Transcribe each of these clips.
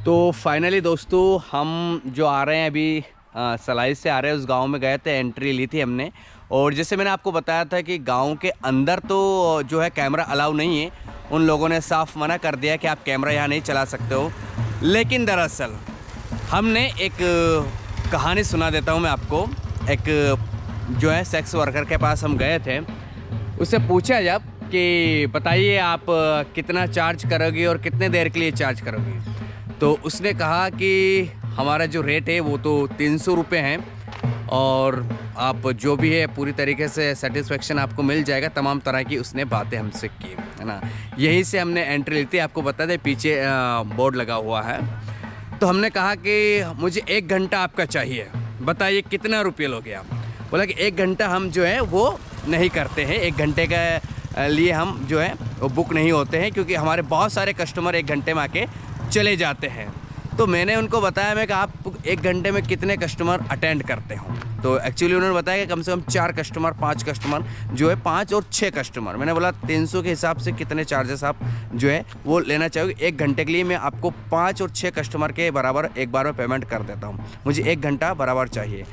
तो फाइनली दोस्तों हम जो आ रहे हैं अभी सलाई से आ रहे हैं। उस गांव में गए थे, एंट्री ली थी हमने। और जैसे मैंने आपको बताया था कि गांव के अंदर तो जो है कैमरा अलाउ नहीं है। उन लोगों ने साफ मना कर दिया कि आप कैमरा यहाँ नहीं चला सकते हो। लेकिन दरअसल हमने एक कहानी सुना देता हूँ मैं आपको। एक जो है सेक्स वर्कर के पास हम गए थे। उससे पूछा जब कि बताइए आप कितना चार्ज करोगी और कितने देर के लिए चार्ज करोगी। तो उसने कहा कि हमारा जो रेट है वो तो 300 रुपये है और आप जो भी है पूरी तरीके से सेटिस्फेक्शन आपको मिल जाएगा। तमाम तरह की उसने बातें हमसे की, है ना। यहीं से हमने एंट्री ली थी। आपको बता दें पीछे बोर्ड लगा हुआ है। तो हमने कहा कि मुझे 1 घंटा आपका चाहिए, बताइए कितना रुपये लोगे आप। बोला कि 1 घंटा हम जो है वो नहीं करते हैं, 1 घंटे के लिए हम जो है वो बुक नहीं होते हैं, क्योंकि हमारे बहुत सारे कस्टमर 1 घंटे में आके चले जाते हैं। तो मैंने उनको बताया मैं कि आप 1 घंटे में कितने कस्टमर अटेंड करते हो। तो एक्चुअली उन्होंने बताया कि कम से कम 4 कस्टमर 5 कस्टमर जो है 5 और 6 कस्टमर। मैंने बोला 300 के हिसाब से कितने चार्जेस आप जो है वो लेना चाहोगे। 1 घंटे के लिए मैं आपको 5 और 6 कस्टमर के बराबर एक बार में पेमेंट कर देता हूँ, मुझे 1 घंटा बराबर चाहिए।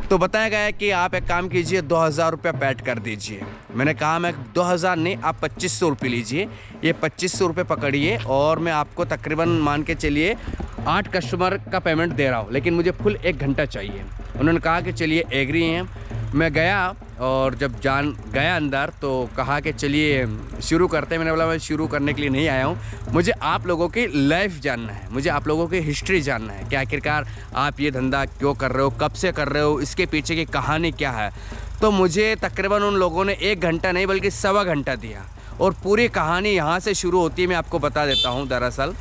तो बताया गया है कि आप एक काम कीजिए 2000 रुपये पेड कर दीजिए। मैंने कहा मैं 2000 नहीं, आप 2500 रुपये लीजिए। ये 2500 रुपये पकड़िए और मैं आपको तकरीबन मान के चलिए 8 कस्टमर का पेमेंट दे रहा हूँ, लेकिन मुझे फुल 1 घंटा चाहिए। उन्होंने कहा कि चलिए एग्री हैं। मैं गया और जब गया अंदर तो कहा कि चलिए शुरू करते हैं। मैंने बोला मैं शुरू करने के लिए नहीं आया हूँ, मुझे आप लोगों की लाइफ जानना है, मुझे आप लोगों की हिस्ट्री जानना है कि आखिरकार आप ये धंधा क्यों कर रहे हो, कब से कर रहे हो, इसके पीछे की कहानी क्या है। तो मुझे तकरीबन उन लोगों ने 1 घंटा नहीं बल्कि 1.25 घंटा दिया और पूरी कहानी यहाँ से शुरू होती है। मैं आपको बता देता हूँ दरअसल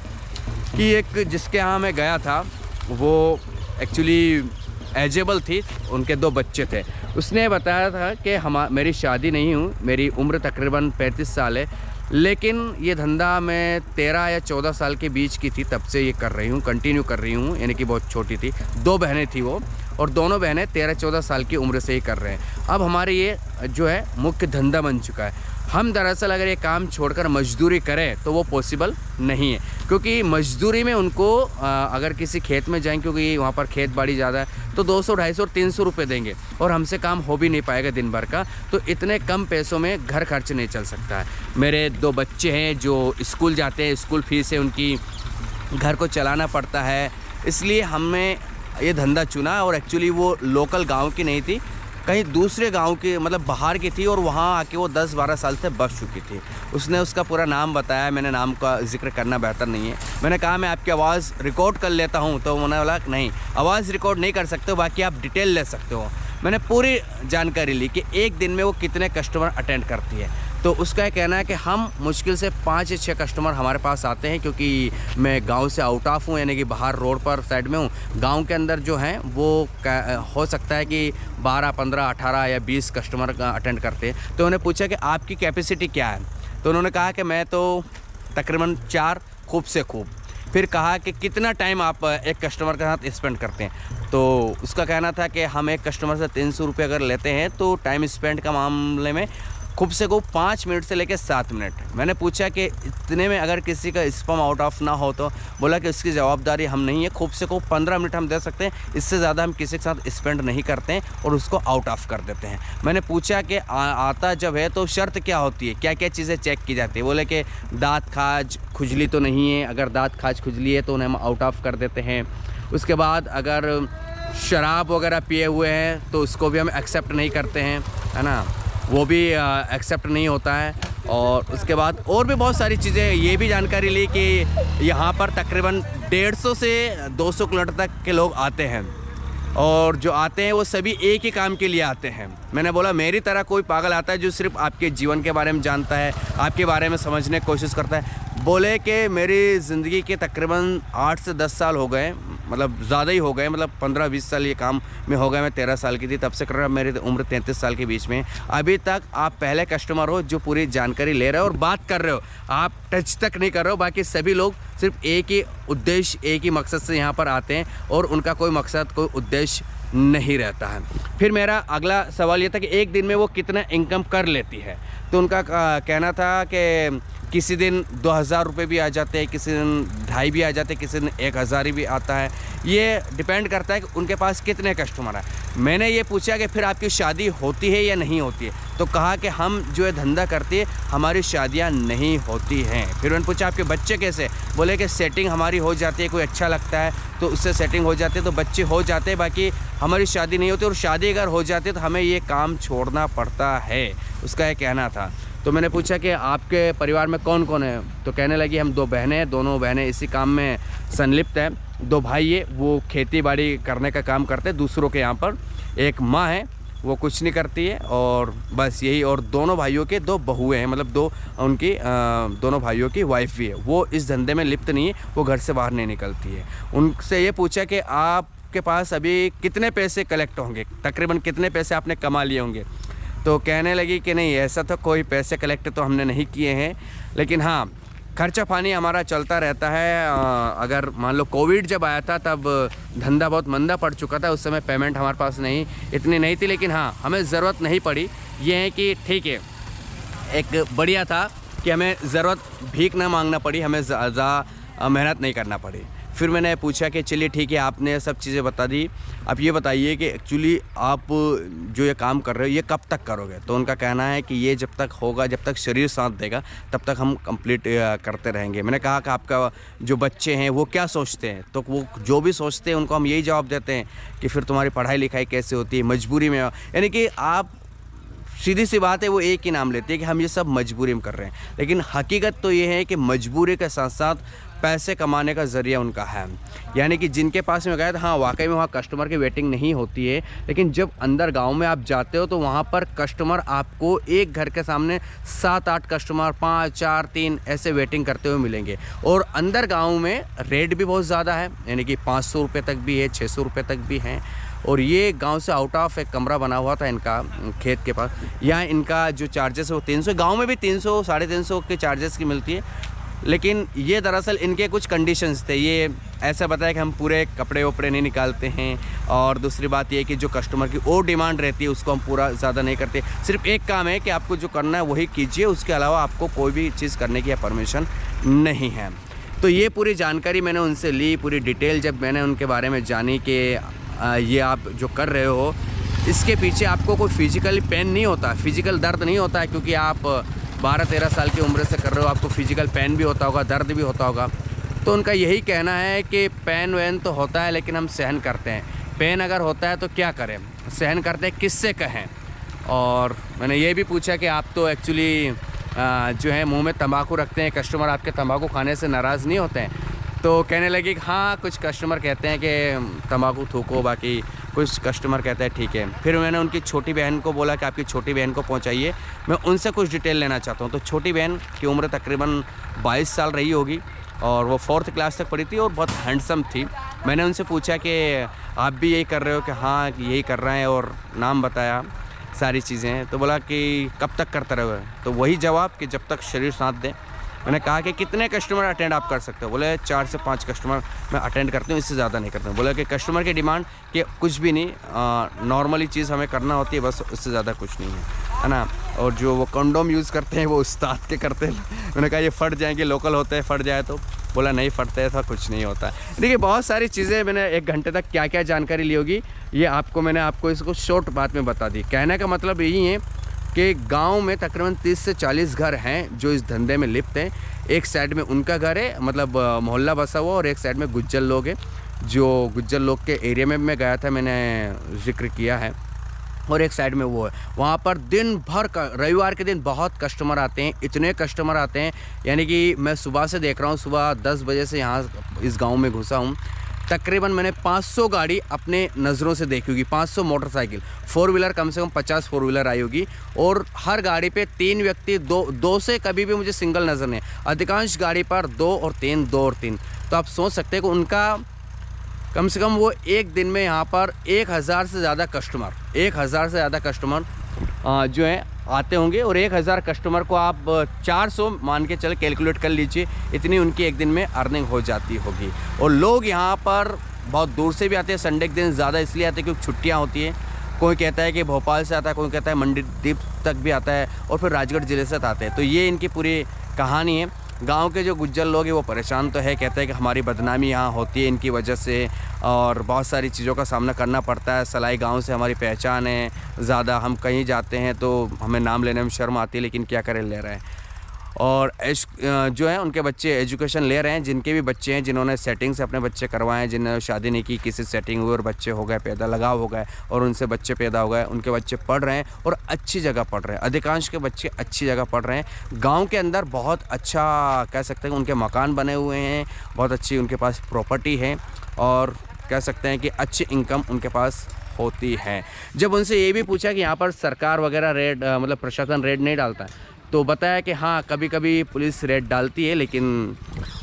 कि एक जिसके यहाँ मैं गया था वो एक्चुअली एजेबल थी, उनके 2 बच्चे थे। उसने बताया था कि मेरी शादी नहीं हुई, मेरी उम्र तकरीबन 35 साल है, लेकिन ये धंधा मैं 13 या 14 साल के बीच की थी तब से ये कर रही हूँ, कंटिन्यू कर रही हूँ। यानी कि बहुत छोटी थी, 2 बहनें थी वो, और दोनों बहनें 13-14 साल की उम्र से ही कर रहे हैं। अब हमारे ये जो है मुख्य धंधा बन चुका है। हम दरअसल अगर ये काम छोड़कर मजदूरी करें तो वो पॉसिबल नहीं है, क्योंकि मजदूरी में उनको अगर किसी खेत में जाएं, क्योंकि वहाँ पर खेत बाड़ी ज़्यादा है, तो 200, 250 और 300 रुपये देंगे और हमसे काम हो भी नहीं पाएगा दिन भर का। तो इतने कम पैसों में घर खर्च नहीं चल सकता है। मेरे 2 बच्चे हैं जो स्कूल जाते हैं, स्कूल फीस है उनकी, घर को चलाना पड़ता है, इसलिए हमने ये धंधा चुना। और एक्चुअली वो लोकल गाँव की नहीं थी, कहीं दूसरे गांव की, मतलब बाहर की थी, और वहाँ आके वो 10-12 साल से बस चुकी थी। उसने उसका पूरा नाम बताया, मैंने नाम का जिक्र करना बेहतर नहीं है। मैंने कहा मैं आपकी आवाज़ रिकॉर्ड कर लेता हूँ, तो उन्होंने बोला नहीं आवाज़ रिकॉर्ड नहीं कर सकते हो, बाकी आप डिटेल ले सकते हो। मैंने पूरी जानकारी ली कि एक दिन में वो कितने कस्टमर अटेंड करती है। तो उसका ये कहना है कि हम मुश्किल से 5 या 6 कस्टमर हमारे पास आते हैं, क्योंकि मैं गांव से आउट ऑफ हूँ, यानी कि बाहर रोड पर साइड में हूँ। गांव के अंदर जो हैं वो हो सकता है कि 12, 15, 18 या 20 कस्टमर अटेंड करते हैं। तो उन्होंने पूछा कि आपकी कैपेसिटी क्या है। तो उन्होंने कहा कि मैं तो तकरीबन 4 खूब से खूब। फिर कहा कि कितना टाइम आप एक कस्टमर के साथ स्पेंड करते हैं। तो उसका कहना था कि हम एक कस्टमर से 300 रुपये अगर लेते हैं तो टाइम स्पेंड का मामले में खूब से खूब 5 मिनट से लेकर 7 मिनट। मैंने पूछा कि इतने में अगर किसी का स्पैम आउट ऑफ ना हो, तो बोला कि उसकी जवाबदारी हम नहीं है, खूब से खूब 15 मिनट हम दे सकते हैं, इससे ज़्यादा हम किसी के साथ स्पेंड नहीं करते हैं और उसको आउट ऑफ कर देते हैं। मैंने पूछा कि आता जब है तो शर्त क्या होती है, क्या क्या चीज़ें चेक की जाती है। बोले कि दाँत खाज खुजली तो नहीं है, अगर दाँत खाज खुजली है तो उन्हें हम आउट ऑफ कर देते हैं। उसके बाद अगर शराब वगैरह पिए हुए हैं तो उसको भी हम एक्सेप्ट नहीं करते हैं, है ना, वो भी एक्सेप्ट नहीं होता है। और उसके बाद और भी बहुत सारी चीज़ें, ये भी जानकारी ली कि यहाँ पर तकरीबन 150 से 200 किलोमीटर तक के लोग आते हैं, और जो आते हैं वो सभी एक ही काम के लिए आते हैं। मैंने बोला मेरी तरह कोई पागल आता है जो सिर्फ आपके जीवन के बारे में जानता है, आपके बारे में समझने की कोशिश करता है। बोले कि मेरी ज़िंदगी के तकरीबन 8 से 10 साल हो गए, मतलब ज़्यादा ही हो गए, मतलब 15-20 साल ये काम में हो गए। मैं 13 साल की थी तब से कर रहा हूँ, मेरी उम्र 33 साल के बीच में। अभी तक आप पहले कस्टमर हो जो पूरी जानकारी ले रहे हो और बात कर रहे हो, आप टच तक नहीं कर रहे हो। बाकी सभी लोग सिर्फ एक ही उद्देश्य, एक ही मकसद से यहाँ पर आते हैं और उनका कोई मकसद, कोई उद्देश्य नहीं रहता है। फिर मेरा अगला सवाल ये था कि एक दिन में वो कितना इनकम कर लेती है। तो उनका कहना था कि किसी दिन 2000 रुपये भी आ जाते हैं, किसी दिन 2.5 भी आ जाते हैं, किसी दिन 1000 भी आता है। ये डिपेंड करता है कि उनके पास कितने कस्टमर हैं। मैंने ये पूछा कि फिर आपकी शादी होती है या नहीं होती है, तो कहा कि हम जो है धंधा करते हैं, हमारी शादियां नहीं होती हैं। फिर मैंने पूछा आपके बच्चे कैसे, बोले कि सेटिंग हमारी हो जाती है, कोई अच्छा लगता है तो उससे सेटिंग हो जाती है, तो बच्चे हो जाते हैं, बाकी हमारी शादी नहीं होती, और शादी अगर हो जाती है तो हमें ये काम छोड़ना पड़ता है, उसका ये कहना था। तो मैंने पूछा कि आपके परिवार में कौन कौन है, तो कहने लगी हम 2 बहनें हैं, दोनों बहनें इसी काम में संलिप्त हैं। 2 भाई है, वो खेती बाड़ी करने का काम करते हैं दूसरों के यहाँ पर। एक माँ है, वो कुछ नहीं करती है, और बस यही। और दोनों भाइयों के 2 बहुएँ हैं, मतलब 2 उनकी दोनों भाइयों की वाइफ भी है। वो इस धंधे में लिप्त नहीं है, वो घर से बाहर नहीं निकलती है। उनसे ये पूछा कि आपके पास अभी कितने पैसे कलेक्ट होंगे, तकरीबन कितने पैसे आपने कमा लिए होंगे। तो कहने लगी कि नहीं, ऐसा तो कोई पैसे कलेक्ट तो हमने नहीं किए हैं, लेकिन हाँ खर्चा पानी हमारा चलता रहता है। अगर मान लो कोविड जब आया था तब धंधा बहुत मंदा पड़ चुका था, उस समय पेमेंट हमारे पास इतनी नहीं थी, लेकिन हाँ हमें ज़रूरत नहीं पड़ी। ये है कि ठीक है, एक बढ़िया था कि हमें ज़रूरत भीख ना मांगना पड़ी, हमें ज़्यादा मेहनत नहीं करना पड़ी। फिर मैंने पूछा कि चलिए ठीक है, आपने सब चीज़ें बता दी, अब ये बताइए कि एक्चुअली आप जो ये काम कर रहे हो ये कब तक करोगे। तो उनका कहना है कि ये जब तक होगा, जब तक शरीर साथ देगा, तब तक हम कंप्लीट करते रहेंगे। मैंने कहा कि आपका जो बच्चे हैं वो क्या सोचते हैं, तो वो जो भी सोचते हैं उनको हम यही जवाब देते हैं कि फिर तुम्हारी पढ़ाई लिखाई कैसे होती है, मजबूरी में। यानी कि आप सीधी सी बात है, वो एक ही नाम लेते हैं कि हम ये सब मजबूरी में कर रहे हैं, लेकिन हकीकत तो ये है कि मजबूरी के साथ साथ पैसे कमाने का ज़रिया उनका है। यानी कि जिनके पास में गए तो हाँ वाकई में वहाँ कस्टमर की वेटिंग नहीं होती है, लेकिन जब अंदर गांव में आप जाते हो तो वहाँ पर कस्टमर आपको एक घर के सामने 7-8 कस्टमर 5, 4, 3 ऐसे वेटिंग करते हुए मिलेंगे। और अंदर गाँव में रेट भी बहुत ज़्यादा है, यानी कि 500 रुपये तक भी है, 600 रुपये तक भी हैं। और ये गांव से आउट ऑफ एक कमरा बना हुआ था इनका खेत के पास। यहाँ इनका जो चार्जेस है वो 300, गांव में भी 300 350 के चार्जेस की मिलती है, लेकिन ये दरअसल इनके कुछ कंडीशंस थे। ये ऐसा बताया कि हम पूरे कपड़े वपड़े नहीं निकालते हैं, और दूसरी बात ये कि जो कस्टमर की और डिमांड रहती है उसको हम पूरा ज़्यादा नहीं करते। सिर्फ एक काम है कि आपको जो करना है वही कीजिए, उसके अलावा आपको कोई भी चीज़ करने की परमिशन नहीं है। तो ये पूरी जानकारी मैंने उनसे ली, पूरी डिटेल जब मैंने उनके बारे में जानी कि ये आप जो कर रहे हो इसके पीछे आपको कोई फिजिकल पेन नहीं होता, फिजिकल दर्द नहीं होता है, क्योंकि आप 12-13 साल की उम्र से कर रहे हो, आपको फिजिकल पेन भी होता होगा, दर्द भी होता होगा। तो उनका यही कहना है कि पेन वैन तो होता है लेकिन हम सहन करते हैं। पेन अगर होता है तो क्या करें, सहन करते हैं, किससे कहें। और मैंने ये भी पूछा कि आप तो एक्चुअली जो है मुंह में तंबाकू रखते हैं, कस्टमर आपके तंबाकू खाने से नाराज़ नहीं होते हैं। तो कहने लगी कि हाँ कुछ कस्टमर कहते हैं कि तंबाकू थूको, बाकी कुछ कस्टमर कहते हैं ठीक है। फिर मैंने उनकी छोटी बहन को बोला कि आपकी छोटी बहन को पहुंचाइए, मैं उनसे कुछ डिटेल लेना चाहता हूं। तो छोटी बहन की उम्र तकरीबन 22 साल रही होगी, और वो 4th क्लास तक पढ़ी थी और बहुत हैंडसम थी। मैंने उनसे पूछा कि आप भी यही कर रहे हो, कि हाँ यही कर रहे हैं, और नाम बताया, सारी चीज़ें। तो बोला कि कब तक करते रहोगे, तो वही जवाब कि जब तक शरीर साथ दे। मैंने कहा कि कितने कस्टमर अटेंड आप कर सकते हो, बोले 4 से 5 कस्टमर मैं अटेंड करती हूँ, इससे ज़्यादा नहीं करता हूँ। बोला कि कस्टमर की डिमांड कि कुछ भी नहीं, नॉर्मली चीज़ हमें करना होती है, बस उससे ज़्यादा कुछ नहीं है ना। और जो वो कंडोम यूज़ करते हैं वो उस्ताद के करते हैं। मैंने कहा ये फट जाएंगे, लोकल होते हैं, फट जाए तो। बोला नहीं फटते, ऐसा कुछ नहीं होता है। देखिए बहुत सारी चीज़ें मैंने 1 घंटे तक क्या क्या जानकारी ली होगी, ये मैंने आपको इसको शॉर्ट बात में बता दी। कहने का मतलब यही है कि गांव में तकरीबन 30 से 40 घर हैं जो इस धंधे में लिप्त हैं। एक साइड में उनका घर है, मतलब मोहल्ला बसा हुआ, और एक साइड में गुज्जर लोग हैं। जो गुज्जर लोग के एरिया में मैं गया था, मैंने जिक्र किया है, और एक साइड में वो है। वहाँ पर दिन भर रविवार के दिन बहुत कस्टमर आते हैं, इतने कस्टमर आते हैं, यानी कि मैं सुबह से देख रहा हूँ, सुबह 10 बजे से यहाँ इस गाँव में घुसा हूँ, तकरीबन मैंने 500 गाड़ी अपने नज़रों से देखी होगी, 500 मोटरसाइकिल, 4 व्हीलर कम से कम 50 4 व्हीलर आई होगी, और हर गाड़ी पे 3 व्यक्ति, दो से कभी भी मुझे सिंगल नज़र नहीं, अधिकांश गाड़ी पर 2 और 3, 2 और 3। तो आप सोच सकते हैं कि उनका कम से कम वो एक दिन में यहाँ पर 1000 से ज़्यादा कस्टमर जो है आते होंगे, और 1000 कस्टमर को आप 400 मान के चल कैलकुलेट कर लीजिए, इतनी उनकी एक दिन में अर्निंग हो जाती होगी। और लोग यहाँ पर बहुत दूर से भी आते हैं, संडे के दिन ज़्यादा इसलिए आते हैं क्योंकि छुट्टियाँ होती हैं। कोई कहता है कि भोपाल से आता है, कोई कहता है मंडी द्वीप तक भी आता है, और फिर राजगढ़ ज़िले से आते हैं। तो ये इनकी पूरी कहानी है। गांव के जो गुज्जर लोग हैं वो परेशान तो है, कहते हैं कि हमारी बदनामी यहाँ होती है इनकी वजह से और बहुत सारी चीज़ों का सामना करना पड़ता है। सलाई गांव से हमारी पहचान है ज़्यादा, हम कहीं जाते हैं तो हमें नाम लेने में शर्म आती है, लेकिन क्या करें, ले रहे हैं। और जो है उनके बच्चे एजुकेशन ले रहे हैं, जिनके भी बच्चे हैं जिन्होंने सेटिंग से अपने बच्चे करवाए हैं, जिन्होंने शादी नहीं की, किसी सेटिंग हुई और बच्चे हो गए पैदा, लगाव हो गए और उनसे बच्चे पैदा हो गए, उनके बच्चे पढ़ रहे हैं और अच्छी जगह पढ़ रहे हैं। अधिकांश के बच्चे अच्छी जगह पढ़ रहे हैं। गांव के अंदर बहुत अच्छा कह सकते हैं, उनके मकान बने हुए हैं, बहुत अच्छी उनके पास प्रॉपर्टी है और कह सकते हैं कि अच्छी इनकम उनके पास होती है। जब उनसे ये भी पूछा कि यहाँ पर सरकार वगैरह रेड मतलब प्रशासन रेड नहीं डालता है, तो बताया कि हाँ कभी कभी पुलिस रेड डालती है, लेकिन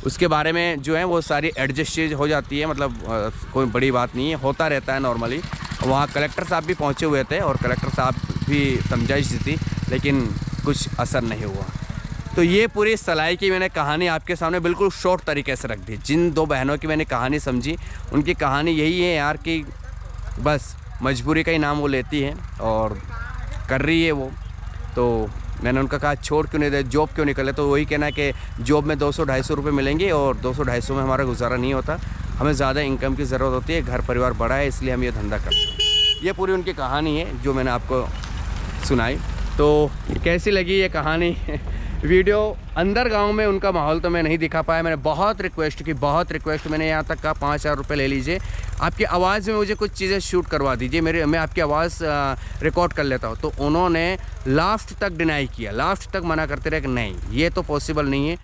उसके बारे में जो है वो सारी एडजस्ट हो जाती है, मतलब कोई बड़ी बात नहीं है, होता रहता है नॉर्मली। वहाँ कलेक्टर साहब भी पहुँचे हुए थे और कलेक्टर साहब भी समझाइश दी थी, लेकिन कुछ असर नहीं हुआ। तो ये पूरी सलाई की मैंने कहानी आपके सामने बिल्कुल शॉर्ट तरीके से रख दी। जिन दो बहनों की मैंने कहानी समझी, उनकी कहानी यही है यार कि बस मजबूरी का ही नाम वो लेती है और कर रही है वो। तो मैंने उनका कहा छोड़ क्यों नहीं दे, जॉब क्यों निकले, तो वही कहना कि जॉब में 200-250 रुपये मिलेंगे और 200-250 में हमारा गुजारा नहीं होता, हमें ज़्यादा इनकम की ज़रूरत होती है, घर परिवार बड़ा है इसलिए हम ये धंधा करते हैं। ये पूरी उनकी कहानी है जो मैंने आपको सुनाई। तो कैसी लगी ये कहानी वीडियो? अंदर गांव में उनका माहौल तो मैं नहीं दिखा पाया, मैंने बहुत रिक्वेस्ट की, बहुत रिक्वेस्ट, मैंने यहाँ तक कहा 5000 रुपये ले लीजिए, आपकी आवाज़ में मुझे कुछ चीज़ें शूट करवा दीजिए, मैं आपकी आवाज़ रिकॉर्ड कर लेता हूँ। तो उन्होंने लास्ट तक डिनाई किया, लास्ट तक मना करते रहे कि नहीं ये तो पॉसिबल नहीं है।